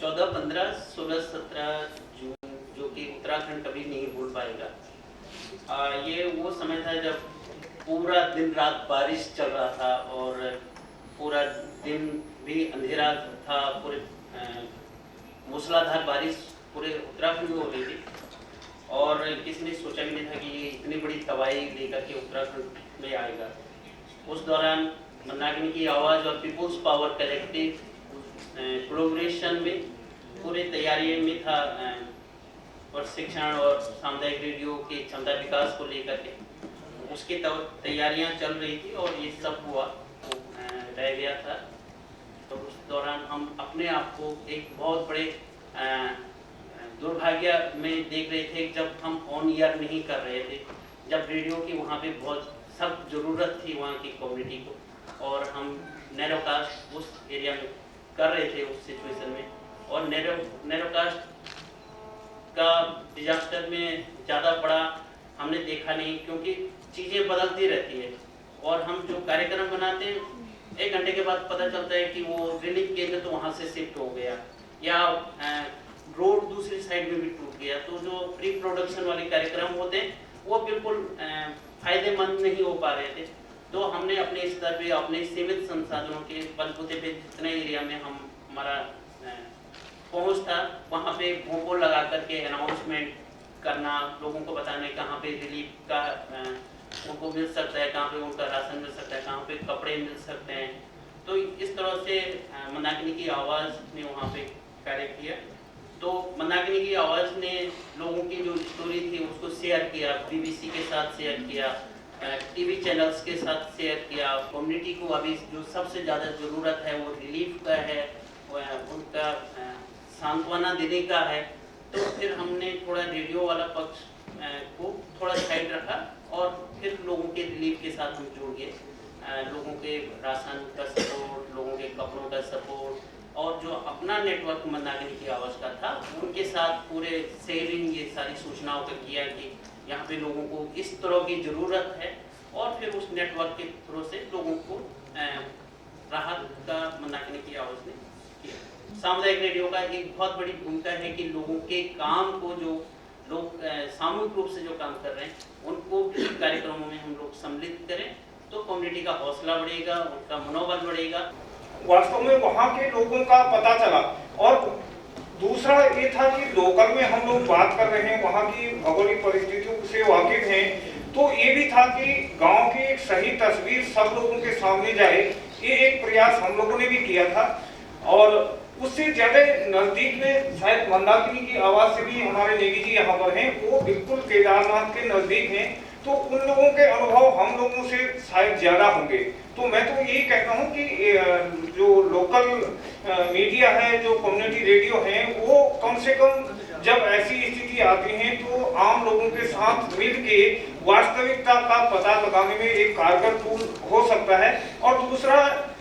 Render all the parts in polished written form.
14, 15, 16, 17 जून जो कि उत्तराखंड कभी नहीं भूल पाएगा। ये वो समय था जब पूरा दिन रात बारिश चल रहा था और पूरा दिन भी अंधेरा था। पूरे मूसलाधार बारिश पूरे उत्तराखंड में हो रही थी और किसी ने सोचा भी नहीं था कि ये इतनी बड़ी तबाही लेकर के उत्तराखंड में आएगा। उस दौरान मंदाकिनी की आवाज़ और पीपुल्स पावर कलेक्टिव कोलैबोरेशन में पूरे तैयारी में था प्रशिक्षण और सामुदायिक रेडियो के क्षमता विकास को लेकर के उसकी तैयारियां चल रही थी और ये सब हुआ रह गया था। तो उस दौरान हम अपने आप को एक बहुत बड़े दुर्भाग्य में देख रहे थे जब हम ऑन ईयर नहीं कर रहे थे, जब रेडियो की वहाँ पे बहुत सख्त ज़रूरत थी वहाँ की कम्युनिटी को, और हम नैरोकास्ट उस एरिया में कर रहे थे उस सिचुएशन में। और नैरोकास्ट का डिजास्टर में ज़्यादा बड़ा हमने देखा नहीं, क्योंकि चीज़ें बदलती रहती है और हम जो कार्यक्रम बनाते हैं 1 घंटे के बाद पता चलता है कि वो रिलीफ केंद्र तो वहाँ से शिफ्ट हो गया या रोड दूसरी साइड में भी टूट गया। तो जो प्री प्रोडक्शन वाले कार्यक्रम होते हैं वो बिल्कुल फायदेमंद नहीं हो पा रहे थे। तो हमने अपने स्तर पे अपने सीमित संसाधनों के बलबूते पे जितने एरिया में हमारा पहुंच था वहाँ पे भोंपो लगा करके अनाउंसमेंट करना, लोगों को बताना कहाँ पे रिलीफ का उनको मिल सकता है, कहाँ पे उनका राशन मिल सकता है, कहाँ पे कपड़े मिल सकते हैं। तो इस तरह से मंदाकिनी की आवाज़ ने वहाँ पे कार्य किया। तो मंदाकिनी की आवाज़ ने लोगों की जो स्टोरी थी उसको शेयर किया, BBC के साथ शेयर किया, टीवी चैनल्स के साथ शेयर किया। कम्युनिटी को अभी जो सबसे ज़्यादा ज़रूरत है वो रिलीफ का है, उनका सांत्वना देने का है। तो फिर हमने थोड़ा रेडियो वाला पक्ष को थोड़ा साइड रखा और फिर लोगों के रिलीफ के साथ हम जुड़ गए। लोगों के राशन का सपोर्ट, लोगों के कपड़ों का सपोर्ट, और जो अपना नेटवर्क मंदाकिनी की आवाज़ का था उनके साथ पूरे शेयरिंग ये सारी सूचनाओं का किया कि यहाँ पे लोगों को इस तरह की ज़रूरत है, और फिर उस नेटवर्क के थ्रू से लोगों को राहत का मंदाकिनी की आवाज़ ने किया। सामुदायिक रेडियो का एक बहुत बड़ी भूमिका है कि लोगों के काम को, जो लोग सामूहिक रूप से जो काम कर रहे हैं उनको भी कार्यक्रमों में हम लोग सम्मिलित करें तो कम्युनिटी का हौसला बढ़ेगा, उनका मनोबल बढ़ेगा। वास्तव में वहाँ के लोगों का पता चला। और दूसरा ये था कि लोकल में हम लोग बात कर रहे हैं, वहाँ की भौगोलिक परिस्थितियों से वाकिफ हैं, तो ये भी था कि गांव की एक सही तस्वीर सब लोगों के सामने जाए। ये एक प्रयास हम लोगों ने भी किया था। और उससे ज्यादा नजदीक में शायद मंदाकिनी की आवाज़ से भी हमारे नेगी जी यहाँ पर हैं, वो बिल्कुल केदारनाथ के नजदीक हैं, तो उन लोगों के अनुभव हम लोगों से शायद ज्यादा होंगे। तो मैं तो यही कहता हूँ कि जो लोकल मीडिया है, जो कम्युनिटी रेडियो है, वो कम से कम जब ऐसी स्थिति आती है तो आम लोगों के साथ मिलके वास्तविकता का पता लगाने में एक कारगर टूल हो सकता है। और दूसरा,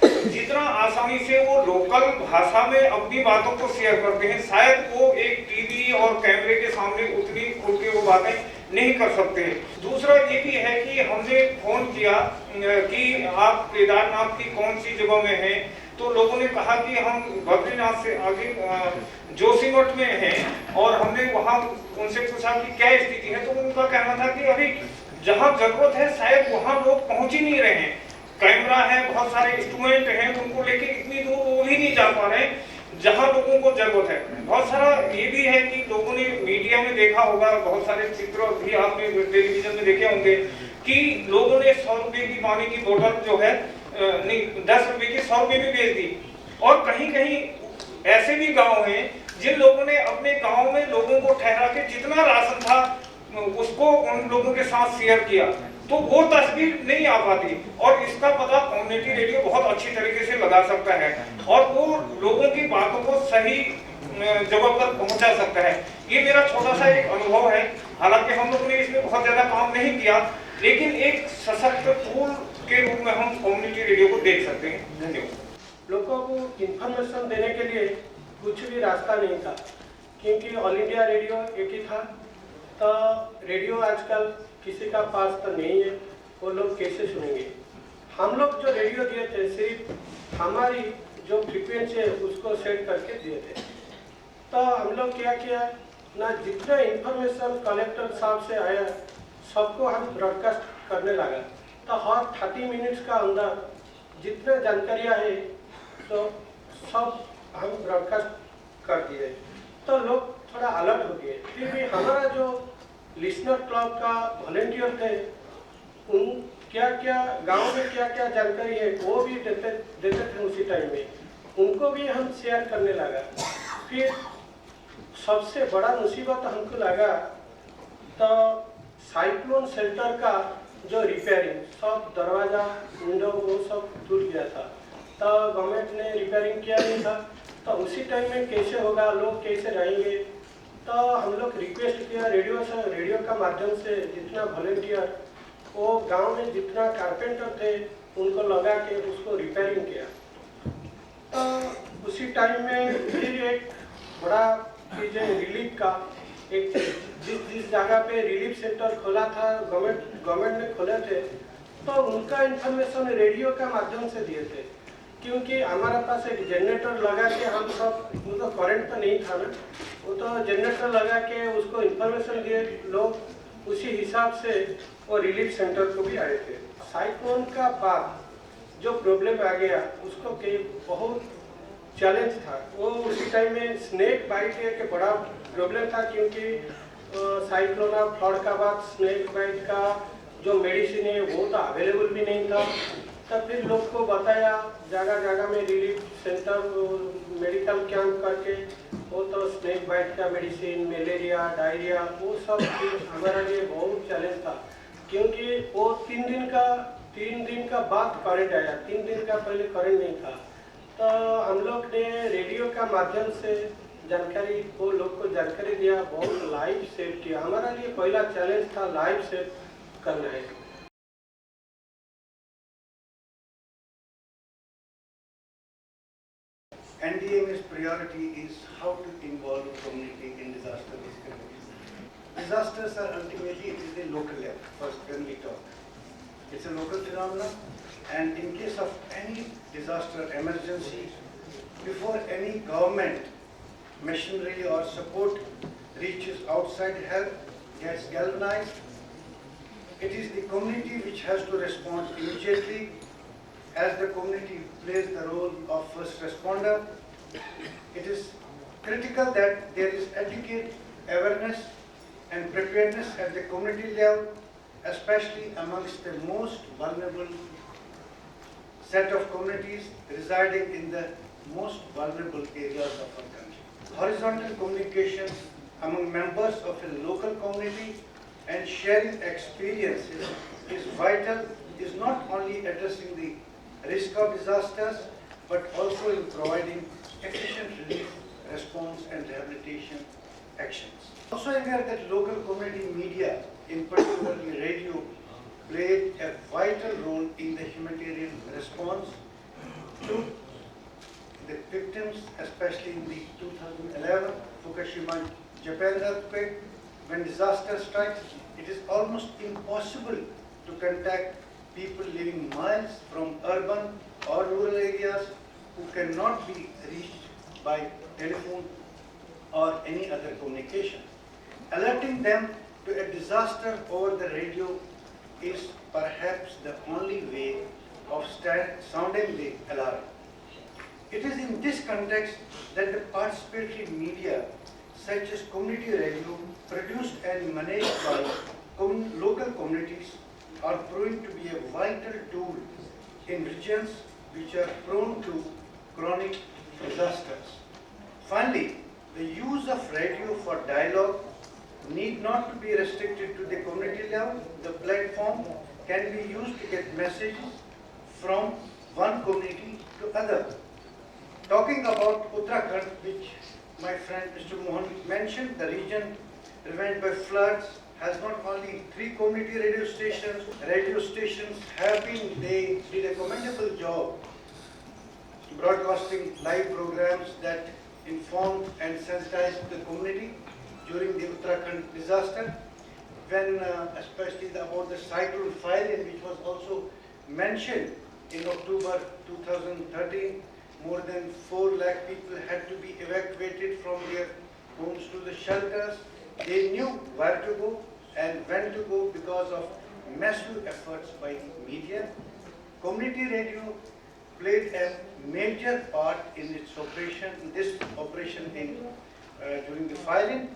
जितना आसानी से वो लोकल भाषा में अपनी बातों को शेयर करते हैं, शायद वो एक टीवी और कैमरे के सामने उतनी खुल के वो बातें नहीं कर सकते। दूसरा ये भी है कि हमने फोन किया कि आप केदारनाथ की कौन सी जगह में हैं, तो लोगों ने कहा कि हम बद्रीनाथ से आगे जोशीमठ में हैं। और हमने वहाँ उनसे पूछा कि क्या स्थिति है, तो उनका कहना था कि अभी जहाँ जरूरत है शायद वहाँ लोग पहुँच ही नहीं रहे हैं। कैमरा है, बहुत सारे इंस्ट्रूमेंट हैं, उनको लेके इतनी दूर वो भी नहीं जा पा रहे जहाँ लोगों को जरूरत है। बहुत सारा ये भी है कि लोगों ने मीडिया में देखा होगा, बहुत सारे चित्र भी आपने टेलीविजन में देखे होंगे कि लोगों ने 100 रुपए की पानी की बोतल जो है नहीं 10 रुपए की 100 रुपए में बेच दी। और कहीं कहीं ऐसे भी गाँव हैं जिन लोगों ने अपने गाँव में लोगों को ठहरा के जितना राशन था उसको उन लोगों के साथ शेयर किया, तो वो तस्वीर नहीं आ पाती। और इसका पता कम्युनिटी रेडियो बहुत अच्छी तरीके से लगा सकता है और वो लोगों की बातों को सही जगह पर पहुंचा सकता है। ये मेरा छोटा सा एक अनुभव है। हालांकि हम लोगों ने इसमें बहुत ज्यादा काम नहीं किया, लेकिन एक सशक्त टूल के रूप में हम कम्युनिटी रेडियो को देख सकते हैं। धन्यवाद। लोगों को इंफॉर्मेशन देने के लिए कुछ भी रास्ता नहीं था, क्योंकि ऑल इंडिया रेडियो एक ही था। तो रेडियो आजकल किसी का पास तो नहीं है, वो लोग कैसे सुनेंगे। हम लोग जो रेडियो दिए थे सिर्फ हमारी जो फ्रीक्वेंसी है उसको सेट करके दिए थे। तो हम लोग क्या किया ना, जितना इंफॉर्मेशन कलेक्टर साहब से आया सबको हम ब्रॉडकास्ट करने लगा। तो हर 30 मिनट्स का अंदर जितना जानकारियाँ है तो सब हम ब्रॉडकास्ट कर दिए। तो लोग थोड़ा अलर्ट हो गए। फिर भी हमारा जो लिसनर क्लब का वॉलेंटियर थे, उन क्या क्या गांव में क्या क्या जानकारी है वो भी देते थे उसी टाइम में, उनको भी हम शेयर करने लगा। फिर सबसे बड़ा मुसीबत हमको लगा तो साइक्लोन शेल्टर का जो रिपेयरिंग, सब दरवाजा विंडो वो सब टूट गया था। तो गवर्नमेंट ने रिपेयरिंग किया नहीं था, तो उसी टाइम में कैसे होगा, लोग कैसे रहेंगे। तो हम लोग रिक्वेस्ट किया रेडियो का माध्यम से जितना वॉलेंटियर वो गांव में जितना कारपेंटर थे उनको लगा के उसको रिपेयरिंग किया। तो उसी टाइम में फिर एक बड़ा चीज़ है रिलीफ का, एक जिस जगह पे रिलीफ सेंटर खोला था गवर्नमेंट ने खोले थे, तो उनका इंफॉर्मेशन रेडियो का माध्यम से दिए थे। क्योंकि हमारे पास एक जनरेटर लगा के हम सब, वो तो करंट तो नहीं था ना, वो तो जनरेटर लगा के उसको इंफॉर्मेशन दिए, लोग उसी हिसाब से वो रिलीफ सेंटर को भी आए थे। साइक्लोन का बाद जो प्रॉब्लम आ गया उसको के बहुत चैलेंज था। वो उसी टाइम में स्नेक बाइट एक बड़ा प्रॉब्लम था, क्योंकि साइक्लोन फ्लड का बाद स्नेक बाइट का जो मेडिसिन है वो तो अवेलेबल भी नहीं था। तब फिर लोग को बताया, जगह जगह में रिलीफ सेंटर मेडिकल कैंप करके वो तो स्नेक बाइट का मेडिसिन, मलेरिया, डायरिया वो सब हमारे लिए बहुत चैलेंज था। क्योंकि वो 3 दिन का बाद करंट आया, 3 दिन का पहले करंट नहीं था। तो हम लोग ने रेडियो का माध्यम से जानकारी, वो लोग को जानकारी दिया, बहुत लाइफ सेव किया। हमारा लिए पहला चैलेंज था लाइफ सेव करना है। NDM's priority is how to involve community in disaster risk communities. Disasters are ultimately, it is a local level, first when we talk. It's a local phenomenon, and in case of any disaster emergency, before any government machinery or support reaches outside help, gets galvanized, it is the community which has to respond immediately, as the community plays the role of first responder. It is critical that there is adequate awareness and preparedness at the community level, especially amongst the most vulnerable set of communities residing in the most vulnerable areas of our country. Horizontal communication among members of a local community and sharing experiences is vital, is not only addressing the risk of disasters, but also in providing efficient relief, response and rehabilitation actions. Also aware that local community media, in particularly radio, played a vital role in the humanitarian response to the victims, especially in the 2011 Fukushima, Japan earthquake. When disaster strikes, it is almost impossible to contact people living miles from urban or rural areas who cannot be reached by telephone or any other communication. Alerting them to a disaster over the radio is perhaps the only way of sounding the alarm. It is in this context that the participatory media such as community radio, produced and managed by local communities, are proving to be a vital tool in regions which are prone to chronic disasters. Finally, the use of radio for dialogue need not to be restricted to the community level. The platform can be used to get messages from one community to other. Talking about Uttarakhand, which my friend Mr. Mohan mentioned, the region ravaged by floods has not only 3 community radio stations. Radio stations they did a commendable job broadcasting live programs that informed and sensitized the community during the Uttarakhand disaster, when especially about the cyclone Phyllis, which was also mentioned in October 2013. more than 4 lakh people had to be evacuated from their homes to the shelters. They knew where to go and when to go because of massive efforts by media. Community radio played a major part in its operation, during the firing.